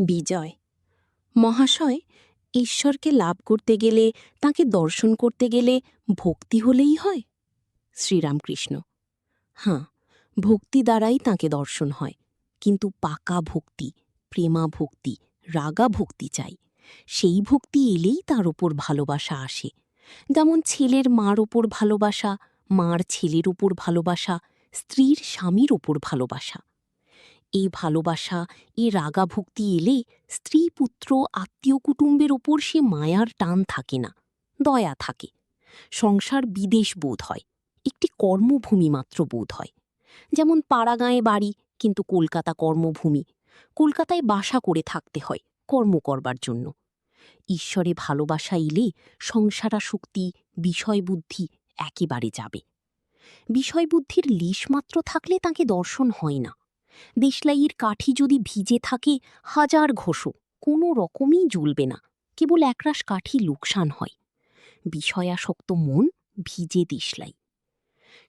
বিজয়। মহাশয়, ঈশ্বরকে লাভ করতে গেলে, তাঁকে দর্শন করতে গেলে ভক্তি হলেই হয়? শ্রীরামকৃষ্ণ: হাঁ, ভক্তি দ্বারাই তাঁকে দর্শন হয়, কিন্তু পাকা ভক্তি, প্রেমা ভক্তি, রাগা ভক্তি চাই। সেই ভক্তি এলেই তার ওপর ভালোবাসা আসে। যেমন ছেলের মার ওপর ভালোবাসা, মার ছেলের ওপর ভালোবাসা, স্ত্রীর স্বামীর ওপর ভালোবাসা। এই ভালোবাসা, এ রাগা ভক্তি এলে স্ত্রী, পুত্র, আত্মীয় কুটুম্বের ওপর সে মায়ার টান থাকে না, দয়া থাকে। সংসার বিদেশ বোধ হয়, একটি কর্মভূমি মাত্র বোধ হয়। যেমন পাড়াগাঁয়ে বাড়ি, কিন্তু কলকাতা কর্মভূমি। কলকাতায় বাসা করে থাকতে হয় কর্ম করবার জন্য। ঈশ্বরে ভালোবাসা এলে সংসারাসক্তি, বিষয়বুদ্ধি একেবারে যাবে। বিষয়বুদ্ধির লেশমাত্র থাকলে তাকে দর্শন হয় না। দেশলাইয়ের কাঠি যদি ভিজে থাকে, হাজার ঘষো, কোনো রকমই জ্বলবে না, কেবল একরাশ কাঠি লোকসান হয়। বিষয়াসক্ত মন ভিজে দেশলাই।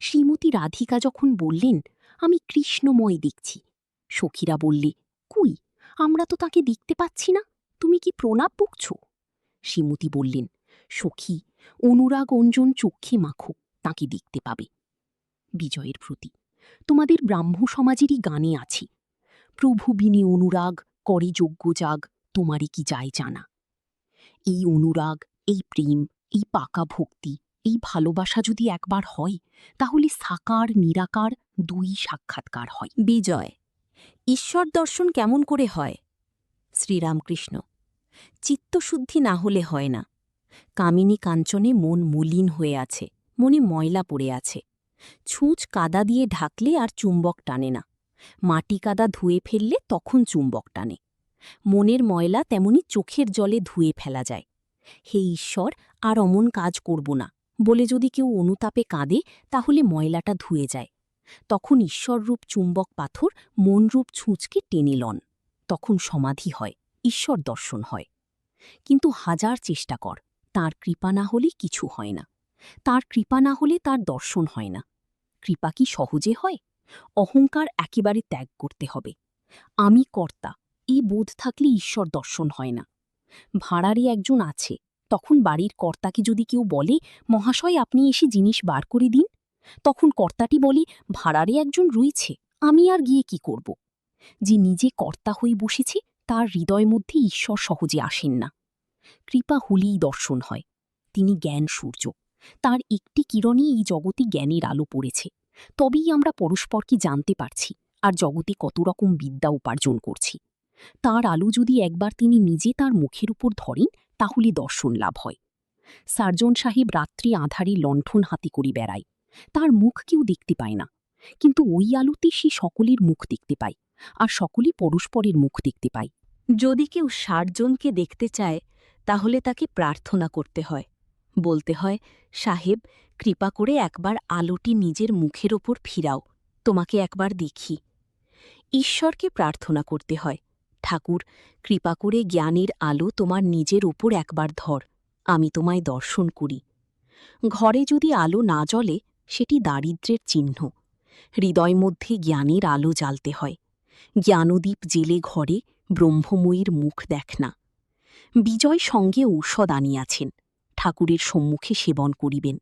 শ্রীমতী রাধিকা যখন বললেন, আমি কৃষ্ণময় দেখছি, সখীরা বললে, কুই, আমরা তো তাকে দেখতে পাচ্ছি না, তুমি কি প্রলাপ বকছ? শ্রীমতী বললেন, সখী, অনুরাগ অঞ্জন চক্ষে মাখো, তাকে দেখতে পাবে। বিজয়ের প্রতি তোমাদের ব্রাহ্ম সমাজেরই গানে আছে, প্রভু বিনে অনুরাগ করে যজ্ঞ যাগ, তোমারই কি যায় জানা। এই অনুরাগ, এই প্রেম, এই পাকা ভক্তি, এই ভালোবাসা যদি একবার হয়, তাহলে সাকার নিরাকার দুই সাক্ষাৎকার হয়। বিজয়: ঈশ্বর দর্শন কেমন করে হয়? শ্রীরামকৃষ্ণ: চিত্তশুদ্ধি না হলে হয় না। কামিনী কাঞ্চনে মন মলিন হয়ে আছে, মনে ময়লা পড়ে আছে। ছুঁচ কাদা দিয়ে ঢাকলে আর চুম্বক টানে না, মাটি কাদা ধুয়ে ফেললে তখন চুম্বক টানে। মনের ময়লা তেমনি চোখের জলে ধুয়ে ফেলা যায়। হে ঈশ্বর, আর অমন কাজ করব না বলে যদি কেউ অনুতাপে কাঁদে, তাহলে ময়লাটা ধুয়ে যায়। তখন ঈশ্বররূপ চুম্বক পাথর মনরূপ ছুঁচকে টেনে লন, তখন সমাধি হয়, ঈশ্বর দর্শন হয়। কিন্তু হাজার চেষ্টা কর, তাঁর কৃপা না হলে কিছু হয় না। তাঁর কৃপা না হলে তার দর্শন হয় না। কৃপা কি সহজে হয়? অহংকার একেবারে ত্যাগ করতে হবে। আমি কর্তা, এই বোধ থাকলে ঈশ্বর দর্শন হয় না। ভাড়ারে একজন আছে, তখন বাড়ির কর্তাকে যদি কেউ বলে, মহাশয় আপনি এসে জিনিস বার করে দিন, তখন কর্তাটি বলে, ভাড়ারে একজন রয়েছে, আমি আর গিয়ে কি করব। যে নিজে কর্তা হয়ে বসেছে, তার হৃদয় মধ্যে ঈশ্বর সহজে আসেন না। কৃপা হলেই দর্শন হয়। তিনি জ্ঞান সূর্য, তার একটি কিরণে এই জগতে জ্ঞানের আলো পড়েছে, তবেই আমরা পরস্পরকে জানতে পারছি আর জগতে কত রকম বিদ্যা উপার্জন করছি। তার আলো যদি একবার তিনি নিজে তার মুখের উপর ধরেন, তাহলে দর্শন লাভ হয়। সার্জন সাহেব রাত্রি আঁধারে লণ্ঠন হাতে করে বেড়ায়, তার মুখ কেউ দেখতে পায় না, কিন্তু ওই আলোতে সে সকলের মুখ দেখতে পায়, আর সকলে পরস্পরের মুখ দেখতে পায়। যদি কেউ সার্জনকে দেখতে চায়, তাহলে তাকে প্রার্থনা করতে হয়, বলতে হয়, সাহেব কৃপা করে একবার আলোটি নিজের মুখের ওপর ফিরাও, তোমাকে একবার দেখি। ঈশ্বরকে প্রার্থনা করতে হয়, ঠাকুর কৃপা করে জ্ঞানের আলো তোমার নিজের ওপর একবার ধর, আমি তোমায় দর্শন করি। ঘরে যদি আলো না জ্বলে, সেটি দারিদ্র্যের চিহ্ন। হৃদয় মধ্যে জ্ঞানের আলো জ্বালতে হয়। জ্ঞানদীপ জেলে ঘরে ব্রহ্মময়ীর মুখ দেখ না। বিজয় সঙ্গে ঔষধ আনিয়াছেন, ঠাকুরের সম্মুখে সেবন করিবেন।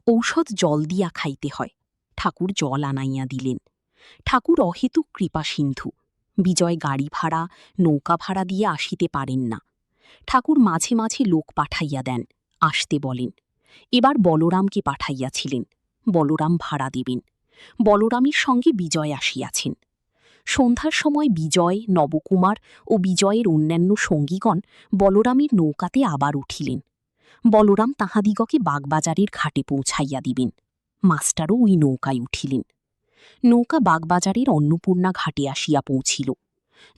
ঔষধ জল দিয়া খাইতে হয়, ঠাকুর জল আনাইয়া দিলেন। ঠাকুর অহেতুক কৃপা সিন্ধু, বিজয় গাড়ি ভাড়া, নৌকা ভাড়া দিয়ে আসিতে পারেন না। ঠাকুর মাঝে মাঝে লোক পাঠাইয়া দেন, আসতে বলেন। এবার বলরামকে পাঠাইয়াছিলেন, বলরাম ভাড়া দেবেন। বলরামের সঙ্গে বিজয় আসিয়াছেন। সন্ধ্যার সময় বিজয়, নবকুমার ও বিজয়ের অন্যান্য সঙ্গীগণ বলরামের নৌকাতে আবার উঠিলেন। বলরাম তাহাদিগকে বাগবাজারের ঘাটে পৌঁছাইয়া দিবেন। মাস্টারও ওই নৌকায় উঠিলেন। নৌকা বাগবাজারের অন্নপূর্ণা ঘাটে আসিয়া পৌঁছিল।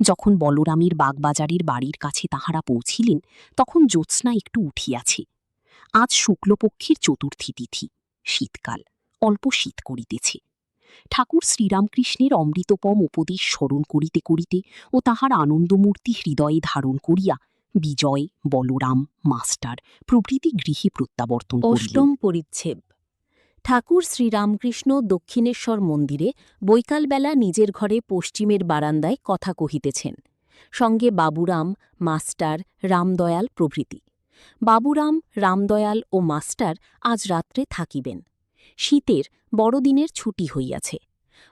যখন বলরামের বাগবাজারের বাড়ির কাছে তাহারা পৌঁছিলেন, তখন জ্যোৎস্না একটু উঠিয়াছে। আজ শুক্লপক্ষের চতুর্থী তিথি, শীতকাল, অল্প শীত করিতেছে। ঠাকুর শ্রীরামকৃষ্ণের অমৃতপম উপদেশ স্মরণ করিতে করিতে ও তাহার আনন্দমূর্তি হৃদয়ে ধারণ করিয়া বিজয়, বলরাম, মাস্টার প্রভৃতি গৃহে প্রত্যাবর্তন করিলেন। অষ্টম পরিচ্ছেদ। ঠাকুর শ্রীরামকৃষ্ণ দক্ষিণেশ্বর মন্দিরে বৈকালবেলা নিজের ঘরে পশ্চিমের বারান্দায় কথা কহিতেছেন। সঙ্গে বাবুরাম, মাস্টার, রামদয়াল প্রভৃতি। বাবুরাম, রামদয়াল ও মাস্টার আজ রাত্রে থাকিবেন। শীতের বড়দিনের ছুটি হইয়াছে।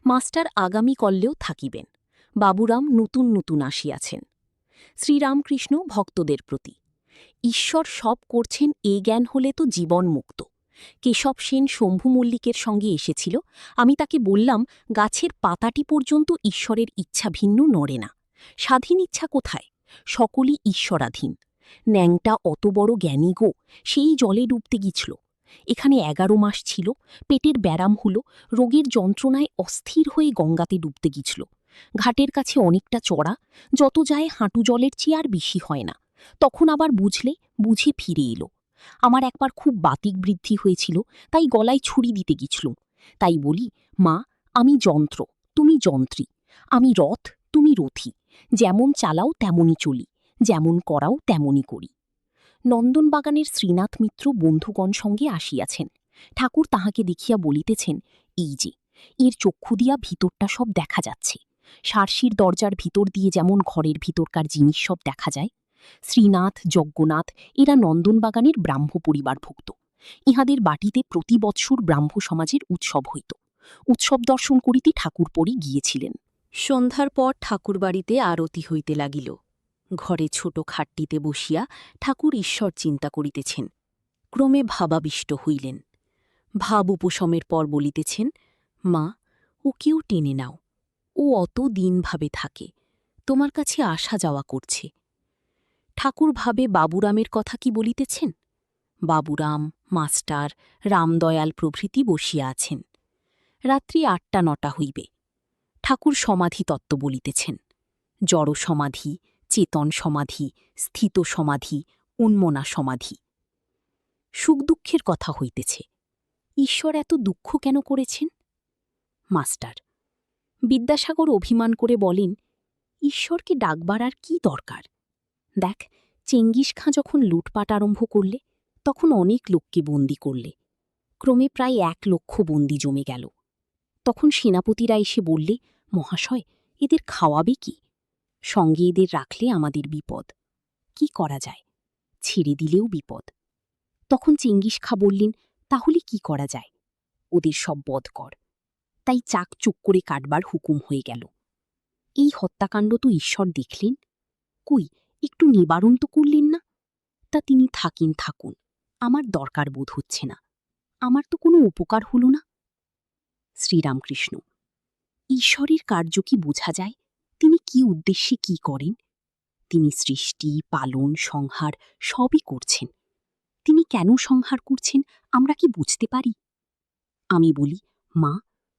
মাস্টার আগামী কল্লেও থাকিবেন। বাবুরাম নতুন নতুন আসিয়াছেন। শ্রীরামকৃষ্ণ ভক্তদের প্রতি। ঈশ্বর সব করছেন এ জ্ঞান হলে তো জীবন মুক্ত। কেশব সেন শম্ভু মল্লিকের সঙ্গে এসেছিল। আমি তাকে বললাম, গাছের পাতাটি পর্যন্ত ঈশ্বরের ইচ্ছা ভিন্ন নড়ে না। স্বাধীন ইচ্ছা কোথায়? সকলই ঈশ্বরাধীন। ন্যাংটা অত বড় জ্ঞানী গো, সেই জলে ডুবতে গিয়েছিল। এখানে 11 মাস ছিল, পেটের ব্যারাম হল, রোগের যন্ত্রণায় অস্থির হয়ে গঙ্গাতে ডুবতে গিয়েছিল। ঘাটের কাছে অনেকটা চড়া, যত যায় হাঁটু জলের চেয়ে আর বেশি হয় না। তখন আবার বুঝে ফিরে এলো। আমার একবার খুব বাতিক বৃদ্ধি হয়েছিল, তাই গলায় ছুরি দিতে গেছিলুম। তাই বলি, মা, আমি যন্ত্র, তুমি যন্ত্রী। আমি রথ, তুমি রথী। যেমন চালাও তেমনই চলি, যেমন করাও তেমনই করি। নন্দনবাগানের শ্রীনাথ মিত্র বন্ধুগণ সঙ্গে আসিয়াছেন। ঠাকুর তাহাকে দেখিয়া বলিতেছেন, এই যে, এর চক্ষু দিয়া ভিতরটা সব দেখা যাচ্ছে। সার্সির দরজার ভিতর দিয়ে যেমন ঘরের ভিতরকার জিনিস সব দেখা যায়। শ্রীনাথ, যজ্ঞনাথ এরা নন্দনবাগানের ব্রাহ্ম পরিবারভুক্ত। ইহাদের বাটিতে প্রতি বৎসর ব্রাহ্ম সমাজের উৎসব হইত। উৎসব দর্শন করিতে ঠাকুরপরি গিয়েছিলেন। সন্ধ্যার পর ঠাকুরবাড়িতে আরতি হইতে লাগিল। ঘরে ছোট খাটটিতে বসিয়া ঠাকুর ঈশ্বর চিন্তা করিতেছেন। ক্রমে ভাবাবিষ্ট হইলেন। ভাব উপশমের পর বলিতেছেন, মা, ওকেও টেনে নাও। ও অত দিনভাবে থাকে, তোমার কাছে আসা যাওয়া করছে। ঠাকুর ভাবে বাবুরামের কথা কি বলিতেছেন? বাবুরাম, মাস্টার, রামদয়াল প্রভৃতি বসিয়া আছেন। রাত্রি 8টা-9টা হইবে। ঠাকুর সমাধি তত্ত্ব বলিতেছেন। জড় সমাধি, চেতন সমাধি, স্থিত সমাধি, উন্মনা সমাধি। সুখ দুঃখের কথা হইতেছে। ঈশ্বর এত দুঃখ কেন করেছেন? মাস্টার। বিদ্যাসাগর অভিমান করে বলেন, ঈশ্বরকে ডাকবার আর কি দরকার? দেখ, চেঙ্গিস খাঁ যখন লুটপাট আরম্ভ করলে, তখন অনেক লোককে বন্দি করলে। ক্রমে প্রায় 1 লক্ষ বন্দি জমে গেল। তখন সেনাপতিরা এসে বললে, মহাশয়, এদের খাওয়াবে কি? সঙ্গে এদের রাখলে আমাদের বিপদ। কি করা যায়? ছেড়ে দিলেও বিপদ। তখন চেঙ্গিস খাঁ বললেন, তাহলে কি করা যায়? ওদের সব বধ কর। তাই চাক চুক করে কাটবার হুকুম হয়ে গেল। এই হত্যাকাণ্ড তো ঈশ্বর দেখলেন। কই, একটু নিবারণ তো করলেন না? তা তিনি থাকুন, আমার দরকার বোধ হচ্ছে না। আমার তো কোনো উপকার হল না। শ্রীরামকৃষ্ণ। ঈশ্বরের কার্য কি বোঝা যায়? তিনি কি উদ্দেশ্যে কি করেন? তিনি সৃষ্টি, পালন, সংহার সবই করছেন। তিনি কেন সংহার করছেন আমরা কি বুঝতে পারি? আমি বলি, মা,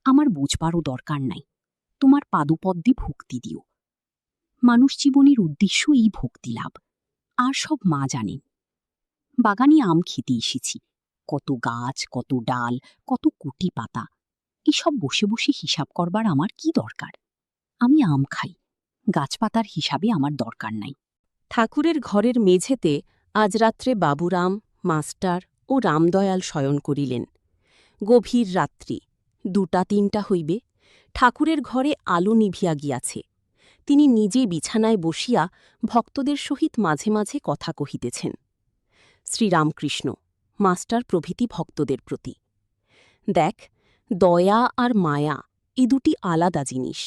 আমার বুঝবারও দরকার নাই। তোমার পাদপদ্মে ভক্তি দিও। মানুষ জীবনের উদ্দেশ্য এই ভক্তি লাভ। আর সব মা জানেন। বাগানে আম খেতে এসেছি। কত গাছ, কত ডাল, কত কুটি পাতা, এসব বসে বসে হিসাব করবার আমার কি দরকার? আমি আম খাই, গাছপাতার হিসাবে আমার দরকার নাই। ঠাকুরের ঘরের মেঝেতে আজ রাত্রে বাবুরাম, মাস্টার ও রামদয়াল শয়ন করিলেন। গভীর রাত্রি, 2টা-3টা হইবে। ঠাকুরের ঘরে আলো নিভিয়া গিয়াছে। তিনি নিজে বিছানায় বসিয়া ভক্তদের সহিত মাঝে মাঝে কথা কহিতেছেন। শ্রীরামকৃষ্ণ, মাস্টার প্রভৃতি ভক্তদের প্রতি। দেখ, দয়া আর মায়া এ দুটি আলাদা জিনিস।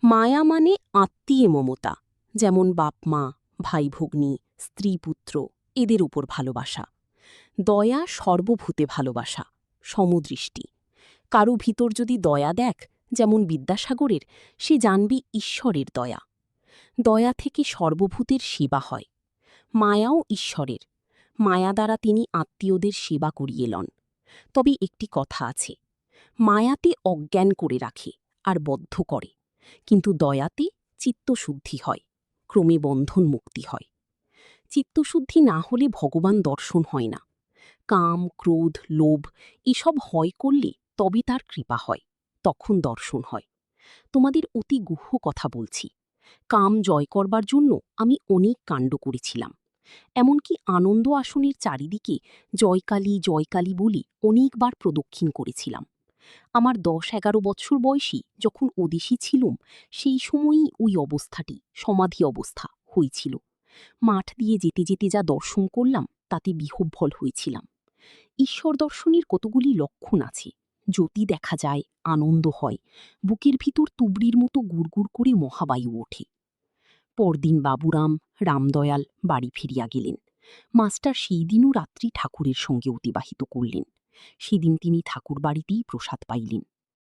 মায়া মানে আত্মীয় মমতা, যেমন বাপ মা, ভাই ভগ্নী, স্ত্রী পুত্র এদের উপর ভালোবাসা। দয়া সর্বভূতে ভালোবাসা, সমদৃষ্টি। কারো ভিতর যদি দয়া দেখ, যেমন বিদ্যাসাগরের, সে জানবি ঈশ্বরের দয়া। দয়া থেকে সর্বভূতের সেবা হয়। মায়াও ঈশ্বরের। মায়া দ্বারা তিনি আত্মীয়দের সেবা করিয়ে লন। তবে একটি কথা আছে, মায়াতে অজ্ঞান করে রাখে আর বদ্ধ করে, কিন্তু দয়াতে চিত্তশুদ্ধি হয়, ক্রমে বন্ধন মুক্তি হয়। চিত্তশুদ্ধি না হলে ভগবান দর্শন হয় না। কাম, ক্রোধ, লোভ এসব হয় করলে তবে তার কৃপা হয়, তখন দর্শন হয়। তোমাদের অতি গুহ্য কথা বলছি। কাম জয় করবার জন্য আমি অনেক কাণ্ড করেছিলাম। এমনকি আনন্দ আসনের চারিদিকে জয়কালী জয়কালী বলি অনেকবার প্রদক্ষিণ করেছিলাম। আমার ১০-১১ বছর বয়সী যখন ওদেশে ছিলুম, সেই সময়ই ওই অবস্থাটি, সমাধি অবস্থা, হয়েছিল। মাঠ দিয়ে যেতে যেতে যা দর্শন করলাম তাতে বিহ্বল হয়েছিলাম। ঈশ্বর দর্শনের কতগুলি লক্ষণ আছে। জ্যোতি দেখা যায়, আনন্দ হয়, বুকের ভিতর তুবড়ির মতো গুড়গুড় করে মহাবায়ু ওঠে। পরদিন বাবুরাম, রামদয়াল বাড়ি ফিরিয়া গেলেন। মাস্টার সেই দিনও রাত্রি ঠাকুরের সঙ্গে অতিবাহিত করলেন। সেদিন তিনি ঠাকুর বাড়িতেই প্রসাদ পাইলেন।